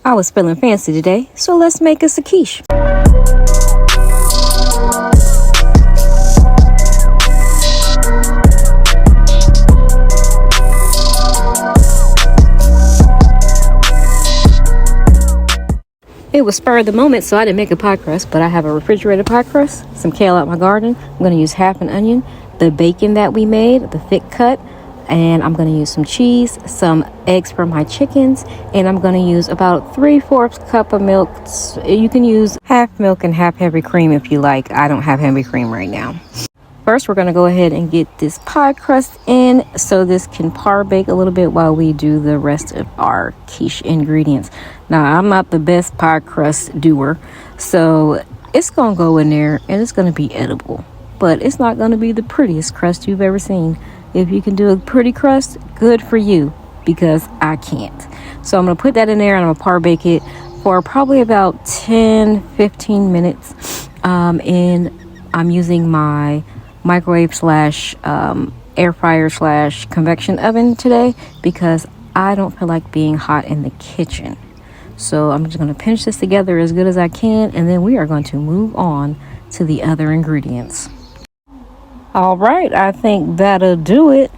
I was feeling fancy today, so let's make us a quiche. It was spur of the moment, so I didn't make a pie crust, but I have a refrigerated pie crust, some kale out my garden. I'm going to use half an onion, the bacon that we made, the thick cut, and I'm going to use some cheese, some eggs for my chickens, and I'm going to use about 3/4 cup of milk. You can use half milk and half heavy cream if you like. I don't have heavy cream right now. First, we're going to go ahead and get this pie crust in so this can par bake a little bit while we do the rest of our quiche ingredients. Now, I'm not the best pie crust doer, so it's going to go in there and it's going to be edible. But it's not going to be the prettiest crust you've ever seen. If you can do a pretty crust, good for you, because I can't. So I'm going to put that in there and I'm going to par bake it for probably about 10-15 minutes. And I'm using my microwave slash air fryer slash convection oven today because I don't feel like being hot in the kitchen. So I'm just going to pinch this together as good as I can, and then we are going to move on to the other ingredients. All right, I think that'll do it.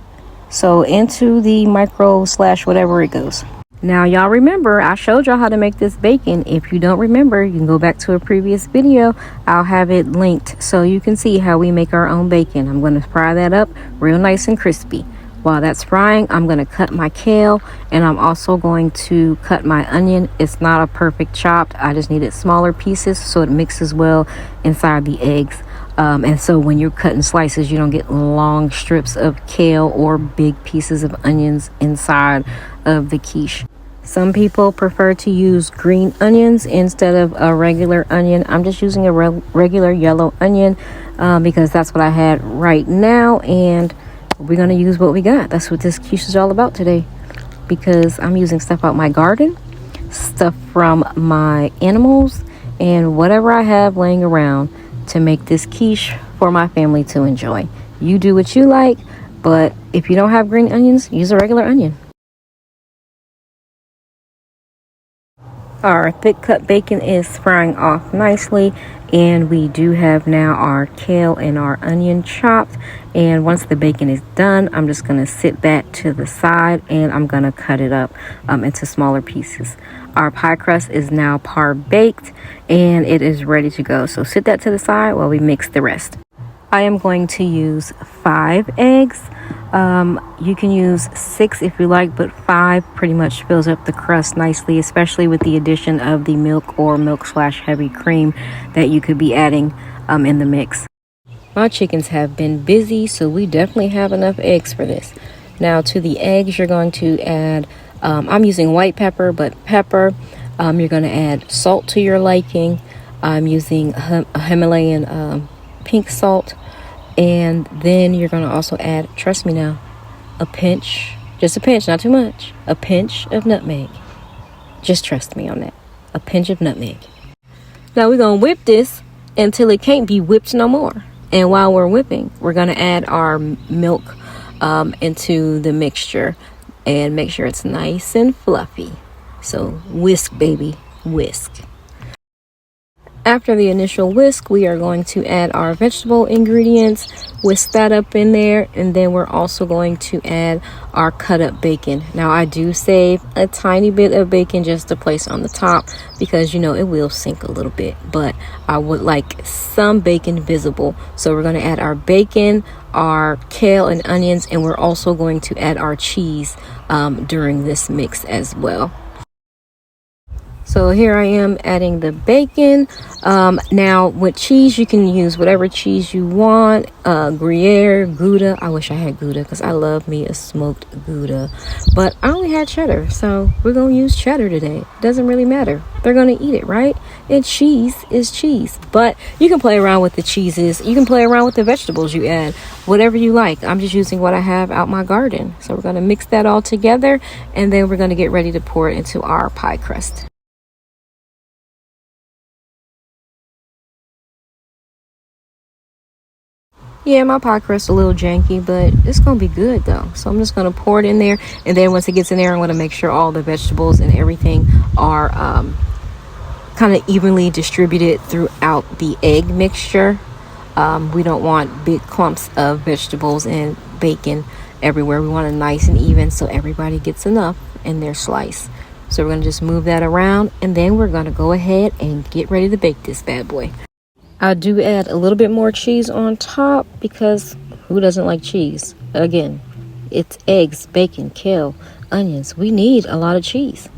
So into the micro slash whatever it goes. Now, y'all remember, I showed y'all how to make this bacon. If you don't remember, you can go back to a previous video. I'll have it linked so you can see how we make our own bacon. I'm going to fry that up real nice and crispy. While that's frying, I'm going to cut my kale, and I'm also going to cut my onion. It's not a perfect chopped. I just needed smaller pieces so it mixes well inside the eggs. And so when you're cutting slices, you don't get long strips of kale or big pieces of onions inside of the quiche. Some people prefer to use green onions instead of a regular onion. I'm just using a regular yellow onion because that's what I had right now, and we're going to use what we got. That's what this quiche is all about today, because I'm using stuff out my garden, stuff from my animals, and whatever I have laying around to make this quiche for my family to enjoy. You do what you like, but if you don't have green onions, use a regular onion. Our thick cut bacon is frying off nicely, and we do have now our kale and our onion chopped. And once the bacon is done, I'm just going to sit that to the side, and I'm going to cut it up into smaller pieces. Our pie crust is now par baked and it is ready to go. So sit that to the side while we mix the rest. I am going to use 5 eggs. You can use 6 if you like, but 5 pretty much fills up the crust nicely, especially with the addition of the milk or milk slash heavy cream that you could be adding in the mix. My chickens have been busy, so we definitely have enough eggs for this. Now to the eggs, you're going to add, I'm using white pepper, but pepper. You're going to add salt to your liking. I'm using Himalayan pink salt. And then you're going to also add, trust me now, a pinch, just a pinch, not too much, a pinch of nutmeg. Just trust me on that. A pinch of nutmeg. Now we're going to whip this until it can't be whipped no more. And while we're whipping, we're going to add our milk into the mixture and make sure it's nice and fluffy. So whisk, baby, whisk. After the initial whisk, we are going to add our vegetable ingredients, whisk that up in there, and then we're also going to add our cut up bacon. Now I do save a tiny bit of bacon just to place on the top because you know it will sink a little bit, but I would like some bacon visible. So we're going to add our bacon, our kale and onions, and we're also going to add our cheese during this mix as well. So here I am adding the bacon. Now with cheese, you can use whatever cheese you want. Gruyere, Gouda. I wish I had Gouda because I love me a smoked Gouda. But I only had cheddar, so we're going to use cheddar today. Doesn't really matter. They're going to eat it, right? And cheese is cheese. But you can play around with the cheeses. You can play around with the vegetables you add. Whatever you like. I'm just using what I have out my garden. So we're going to mix that all together, and then we're going to get ready to pour it into our pie crust. Yeah, my pie crust a little janky, but it's gonna be good though. So I'm just gonna pour it in there, and then once it gets in there, I'm gonna make sure all the vegetables and everything are kind of evenly distributed throughout the egg mixture. We don't want big clumps of vegetables and bacon everywhere. We want it nice and even so everybody gets enough in their slice. So we're gonna just move that around, and then we're gonna go ahead and get ready to bake this bad boy. I do add a little bit more cheese on top because who doesn't like cheese? Again, it's eggs, bacon, kale, onions. We need a lot of cheese.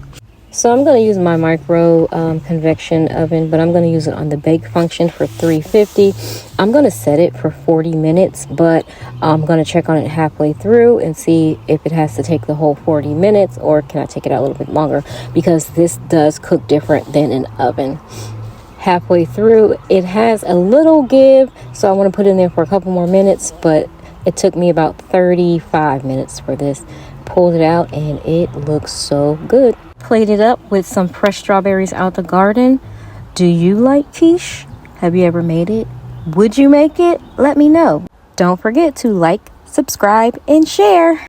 So I'm going to use my micro convection oven, but I'm going to use it on the bake function for 350. I'm going to set it for 40 minutes, but I'm going to check on it halfway through and see if it has to take the whole 40 minutes or can I take it out a little bit longer, because this does cook different than an oven. Halfway through, it has a little give, so I want to put it in there for a couple more minutes, but it took me about 35 minutes for this. Pulled it out and it looks so good. Plated up with some fresh strawberries out the garden. Do you like quiche? Have you ever made it? Would you make it? Let me know. Don't forget to like, subscribe, and share.